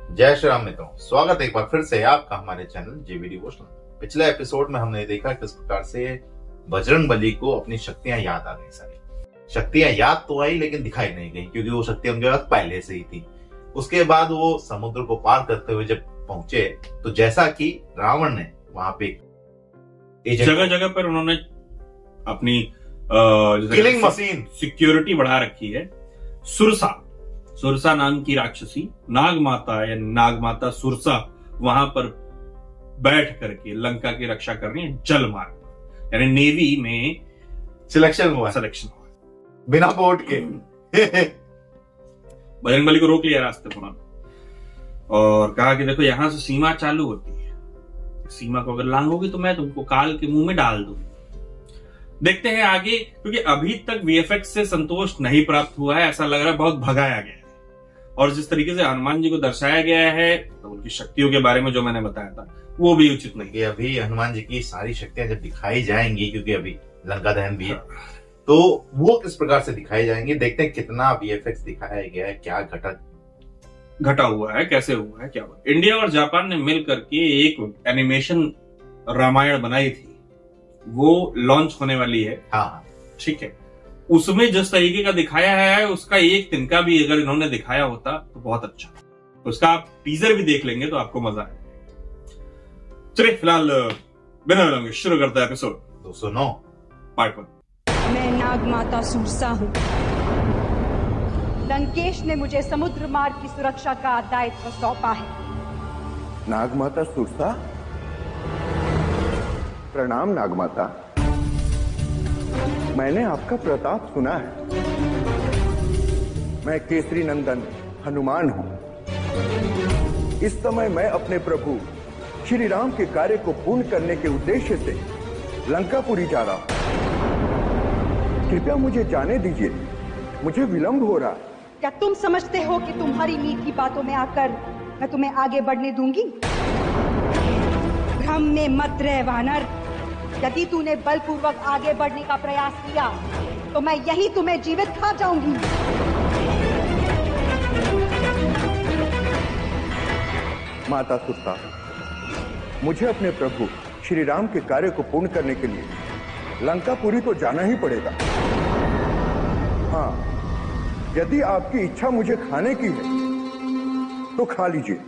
जय श्री राम मित्रों, स्वागत है एक बार फिर से आपका हमारे चैनल जेबी डिवोशनल। पिछले एपिसोड में हमने देखा किस प्रकार से बजरंगबली को अपनी शक्तियां याद आ गई। सारी शक्तियां याद तो आई लेकिन दिखाई नहीं गई, क्योंकि वो शक्तियां उनके पास पहले से ही थी। उसके बाद वो समुद्र को पार करते हुए जब पहुंचे तो जैसा कि रावण ने वहां पे जगह जगह पर उन्होंने अपनी किलिंग मशीन सिक्योरिटी बढ़ा रखी है। सुरसा नाम की राक्षसी नाग माता या नाग माता सुरसा वहां पर बैठ करके लंका की रक्षा कर रही है जल मार्ग पर, यानी नेवी में सिलेक्शन हुआ बिना बोर्ड के। बजरंगबली को रोक लिया रास्ते पर और कहा कि देखो यहां से सीमा चालू होती है, सीमा को अगर लांघोगे तो मैं तुमको काल के मुंह में डाल दूंगी। देखते हैं आगे, क्योंकि अभी तक वीएफएक्स से संतोष नहीं प्राप्त हुआ है। ऐसा लग रहा है बहुत भगाया गया है। और जिस तरीके से हनुमान जी को दर्शाया गया है तो उनकी शक्तियों के बारे में जो मैंने बताया था वो भी उचित नहीं है। अभी हनुमान जी की सारी शक्तियां जब दिखाई जाएंगी, क्योंकि अभी लंका दहन भी है, तो वो किस प्रकार से दिखाई जाएंगे, देखते हैं कितना वीएफएक्स दिखाया गया है, क्या घटा हुआ है, कैसे हुआ है, क्या हुआ। इंडिया और जापान ने मिल करके एक एनिमेशन रामायण बनाई थी, वो लॉन्च होने वाली है। हाँ, ठीक है। उसमें जिस तरीके का दिखाया है उसका एक तिनका भी अगर इन्होंने दिखाया होता तो बहुत अच्छा। उसका आप टीजर भी देख लेंगे तो आपको मजा आएगा। चलिए फिलहाल बिना विलंब शुरू करते हैं एपिसोड 209 पार्ट 1। मैं नाग माता सुरसा हूँ। लंकेश ने मुझे समुद्र मार्ग की सुरक्षा का दायित्व सौंपा है। नागमाता सुरसा, प्रणाम नागमाता। मैंने आपका प्रताप सुना है। मैं केसरी नंदन हनुमान हूं। इस समय मैं अपने प्रभु श्री राम के कार्य को पूर्ण करने के उद्देश्य से लंकापुरी जा रहा हूं। कृपया मुझे जाने दीजिए, मुझे विलंब हो रहा है। क्या तुम समझते हो कि तुम्हारी मीठी बातों में आकर मैं तुम्हें आगे बढ़ने दूंगी? भ्रम में मत रह वानर। यदि तूने बलपूर्वक आगे बढ़ने का प्रयास किया तो मैं यही तुम्हें जीवित खा जाऊंगी। माता सुरसा, मुझे अपने प्रभु श्री राम के कार्य को पूर्ण करने के लिए लंकापुरी तो जाना ही पड़ेगा। हाँ, यदि आपकी इच्छा मुझे खाने की है तो खा लीजिए।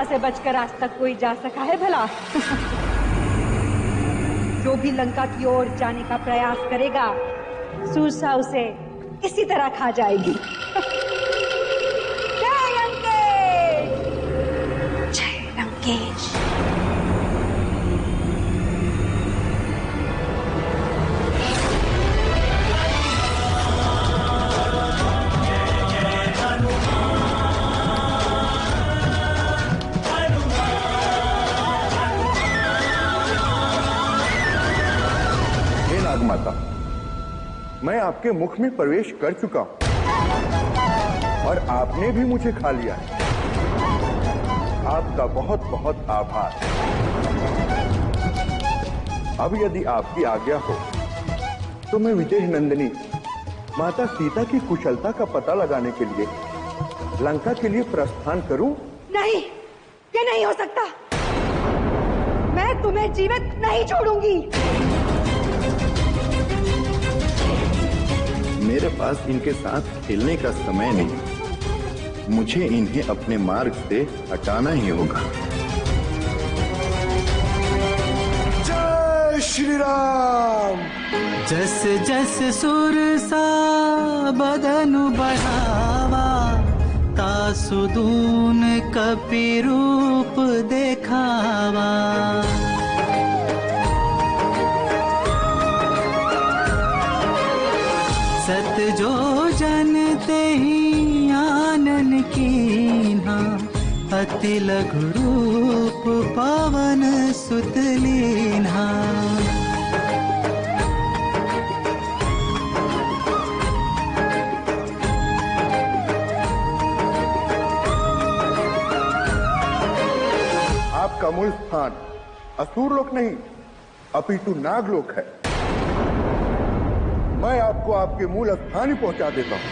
से बचकर आज तक कोई जा सका है भला? जो भी लंका की ओर जाने का प्रयास करेगा, सुरसा उसे इसी तरह खा जाएगी। जय लंकेश! जय लंकेश! माता, मैं आपके मुख में प्रवेश कर चुका हूं और आपने भी मुझे खा लिया है। आपका बहुत बहुत आभार। अब यदि आपकी आज्ञा हो तो मैं विदेह नंदिनी माता सीता की कुशलता का पता लगाने के लिए लंका के लिए प्रस्थान करूं? नहीं, ये नहीं हो सकता। मैं तुम्हें जीवित नहीं छोड़ूंगी। मेरे पास इनके साथ खेलने का समय नहीं, मुझे इन्हें अपने मार्ग से हटाना ही होगा। जय श्री राम। जस जस सुर सा बदन बढ़ावा, तासुदून कपि रूप देखावा। सत जो जनते ही आनन कीन्हा, अति लघु रूप पवन सुत लीन्हा। आपका मूल स्थान असुरलोक नहीं अपितु नागलोक है। मैं आपको आपके मूल स्थान ही पहुंचा देता हूं।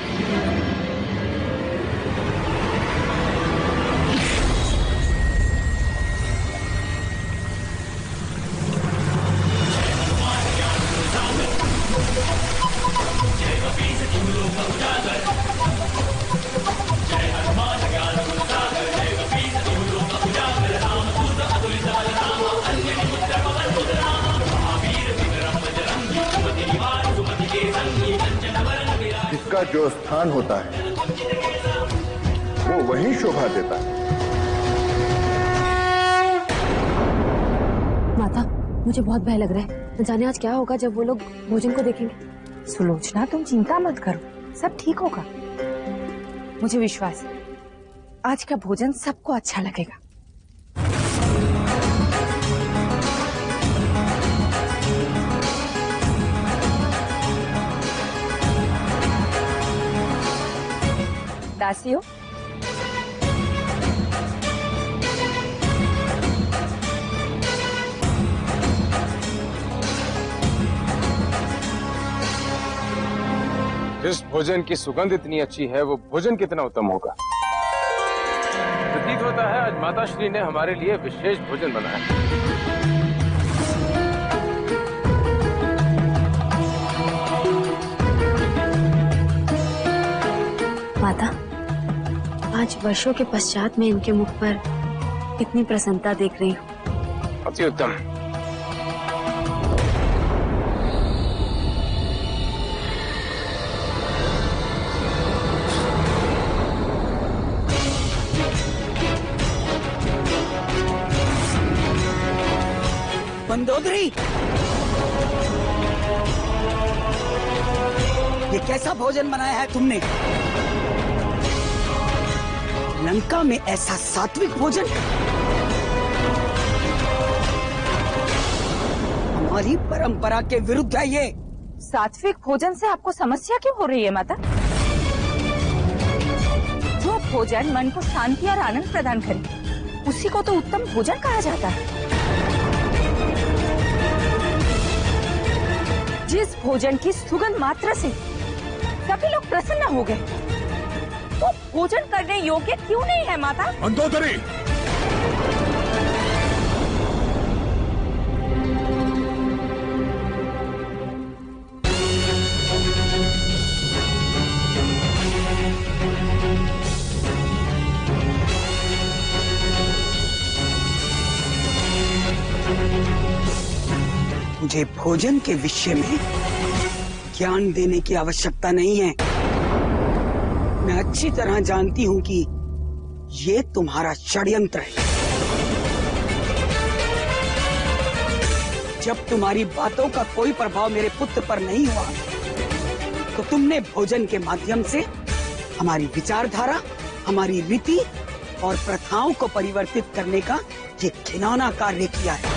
जिसका जो स्थान होता है वो वहीं शोभा देता है। माता, मुझे बहुत भय लग रहा है। न जाने आज क्या होगा जब वो लोग भोजन को देखेंगे। सुलोचना, तुम चिंता मत करो, सब ठीक होगा। मुझे विश्वास है आज का भोजन सबको अच्छा लगेगा। दासियों, जिस भोजन की सुगंध इतनी अच्छी है वो भोजन कितना उत्तम होगा। प्रतीत होता है आज माता श्री ने हमारे लिए विशेष भोजन बनाया है। माता, 5 वर्षों के पश्चात मैं इनके मुख पर इतनी प्रसन्नता देख रही हूँ। अति उत्तम। मंदोदरी, ये कैसा भोजन बनाया है तुमने? लंका में ऐसा सात्विक भोजन? हमारी परंपरा के विरुद्ध है ये। सात्विक भोजन से आपको समस्या क्यों हो रही है माता? जो भोजन मन को शांति और आनंद प्रदान करे उसी को तो उत्तम भोजन कहा जाता है। जिस भोजन की सुगंध मात्र से सभी लोग प्रसन्न हो गए, वो भोजन करने योग्य क्यों नहीं है माता? मंदोदरी, मुझे भोजन के विषय में ज्ञान देने की आवश्यकता नहीं है। मैं अच्छी तरह जानती हूँ कि ये तुम्हारा षड्यंत्र है। जब तुम्हारी बातों का कोई प्रभाव मेरे पुत्र पर नहीं हुआ तो तुमने भोजन के माध्यम से हमारी विचारधारा, हमारी रीति और प्रथाओं को परिवर्तित करने का ये घिनौना कार्य किया है।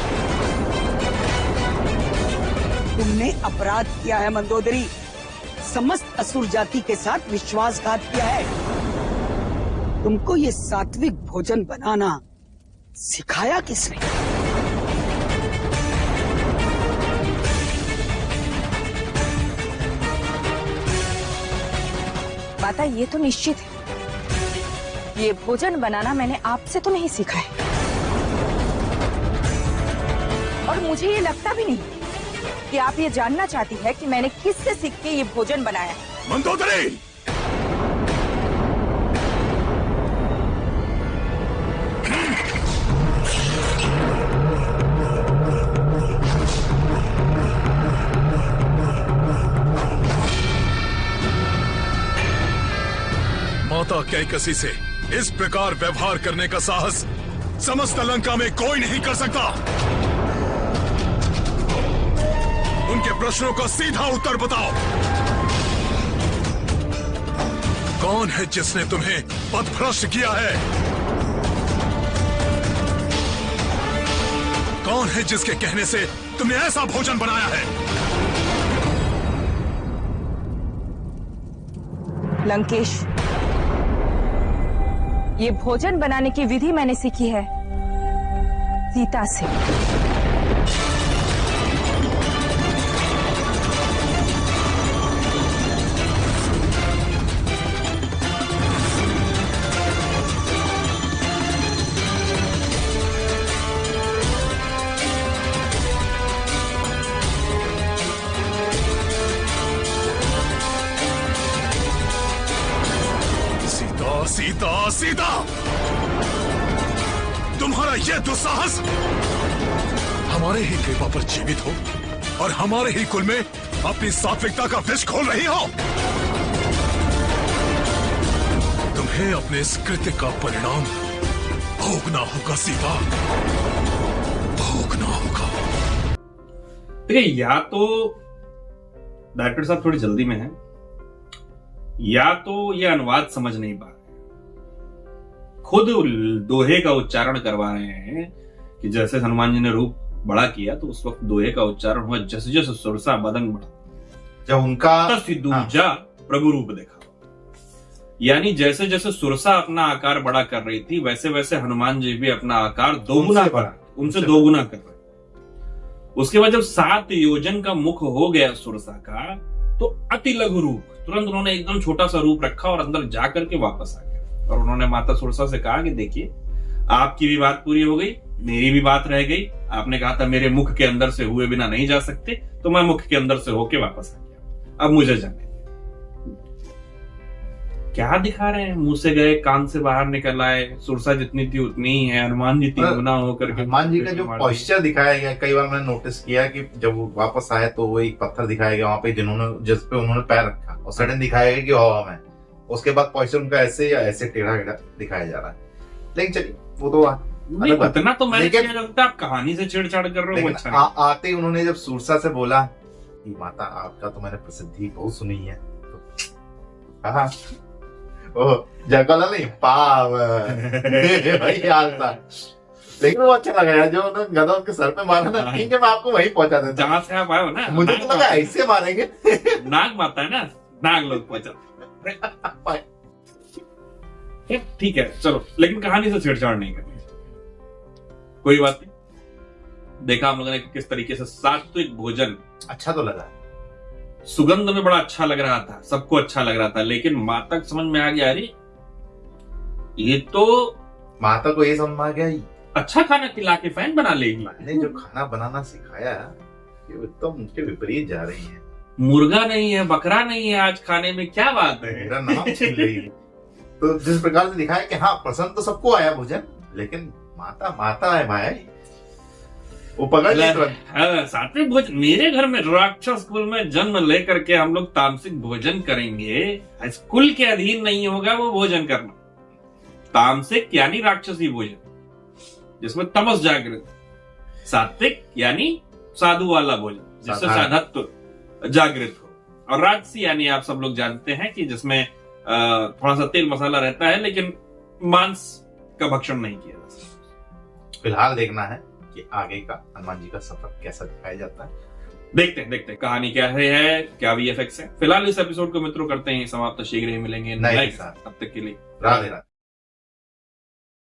तुमने अपराध किया है मंदोदरी, समस्त असुर जाति के साथ विश्वासघात किया है। तुमको ये सात्विक भोजन बनाना सिखाया किसने? माता, ये तो निश्चित है, ये भोजन बनाना मैंने आपसे तो नहीं सीखा है। मुझे ये लगता भी नहीं कि आप ये जानना चाहती है कि मैंने किससे सीख के ये भोजन बनाया है। मंदोदरी! माता कैकसी से इस प्रकार व्यवहार करने का साहस समस्त लंका में कोई नहीं कर सकता। उनके प्रश्नों का सीधा उत्तर बताओ। कौन है जिसने तुम्हें पथभ्रष्ट किया है? कौन है जिसके कहने से तुमने ऐसा भोजन बनाया है? लंकेश, ये भोजन बनाने की विधि मैंने सीखी है सीता से। सीता, सीता! तुम्हारा यह दुस्साहस हमारे ही कृपा पर जीवित हो और हमारे ही कुल में अपनी सात्विकता का विष खोल रही हो। तुम्हें अपने इस कृत्य का परिणाम भोगना होगा सीता, भोगना होगा। देखिए, या तो डायरेक्टर साहब थोड़ी जल्दी में है, या तो ये अनुवाद समझ नहीं पा रहे, खुद दोहे का उच्चारण करवा रहे हैं कि जैसे हनुमान जी ने रूप बड़ा किया तो उस वक्त दोहे का उच्चारण हुआ, जैसे जैसे सुरसा बदन बढ़ा जब उनका दूजा प्रभु रूप देखा। यानी जैसे जैसे सुरसा अपना आकार बड़ा कर रही थी वैसे वैसे हनुमान जी भी अपना आकार दोगुना बढ़ा, उनसे दोगुना कर रहे। उसके बाद जब 7 योजन का मुख हो गया सुरसा का तो अति लघु रूप, तुरंत उन्होंने एकदम छोटा सा रूप रखा और अंदर जाकर के वापस आ गया। और उन्होंने माता सुरसा से कहा कि देखिए, आपकी भी बात पूरी हो गई, मेरी भी बात रह गई। आपने कहा था मेरे मुख के अंदर से हुए बिना नहीं जा सकते, तो मैं मुख के अंदर से होके वापस आ गया, अब मुझे जाने। क्या दिखा रहे हैं? मुंह से गए कान से बाहर निकल आए, सुरसा जितनी थी उतनी ही है, हनुमान जी 3 गुना होकर के। हनुमान जी का जो पॉस्चर दिखाया गया, कई बार मैंने नोटिस किया कि जब वो वापस आए तो वो एक पत्थर दिखाया गया वहां पे जिस पे उन्होंने पैर रखा, और सडन दिखाया गया कि हवा में। उसके बाद पॉस्चर उनका ऐसे या ऐसे टेढ़ा दिखाया जा रहा है। लेकिन चलिए, वो तो इतना तो मैंने किया लगता है, आप कहानी से छेड़छाड़ कर रहे हो। अच्छा आते ही उन्होंने जब सुरसा से बोला कि माता आपका तो मैंने प्रसिद्धि बहुत सुनी है, जगला नहीं वही हाल था। लेकिन वो अच्छा लगा यार, जो उन्होंने गदा उनके सर पे मारा ना, ठीक है मैं आपको वहीं पहुंचा देता। जहां से आप आए हो ना, मुझे तो लगा ऐसे मारेंगे। नाग मारता है ना, नाग लोग पहुंचा। ठीक है चलो, लेकिन कहानी से छेड़छाड़ नहीं करनी, कोई बात नहीं। देखा हम लोगों ने किस तरीके से सात्विक भोजन, अच्छा तो लगा, सुगंध में बड़ा अच्छा लग रहा था, सबको अच्छा लग रहा था, लेकिन माता समझ में आ गया, अरे ये तो माता को ये समझ आ गया अच्छा खाना खिला के फैन बना लेगी। मैंने जो खाना बनाना सिखाया ये एकदम उनके विपरीत जा रही है। मुर्गा नहीं है, बकरा नहीं है आज खाने में, क्या बात है, मेरा नाम छीन रही है। तो जिस प्रकार से दिखाया कि हाँ पसंद तो सबको आया भोजन, लेकिन माता माता है भाई, वो पकड़ लिया। सात्विक भोजन, मेरे घर में राक्षस कुल में जन्म लेकर के हम लोग तामसिक भोजन करेंगे, इस कुल के अधीन नहीं होगा वो भोजन करना। तामसिक यानी राक्षसी भोजन जिसमें तमस जागृत, सात्विक यानी साधु वाला भोजन जिससे साधत्व जागृत हो, और राजसी यानी आप सब लोग जानते हैं कि जिसमें थोड़ा सा तेल मसाला रहता है लेकिन मांस का भक्षण नहीं किया जा सकता। फिलहाल देखना है कि आगे का हनुमान जी का सफर कैसा दिखाया जाता है। देखते हैं कहानी क्या है, क्या वीएफएक्स है। फिलहाल इस एपिसोड को मित्रों करते हैं समाप्त, शीघ्र ही मिलेंगे नए, तब तक के लिए राधे राधे।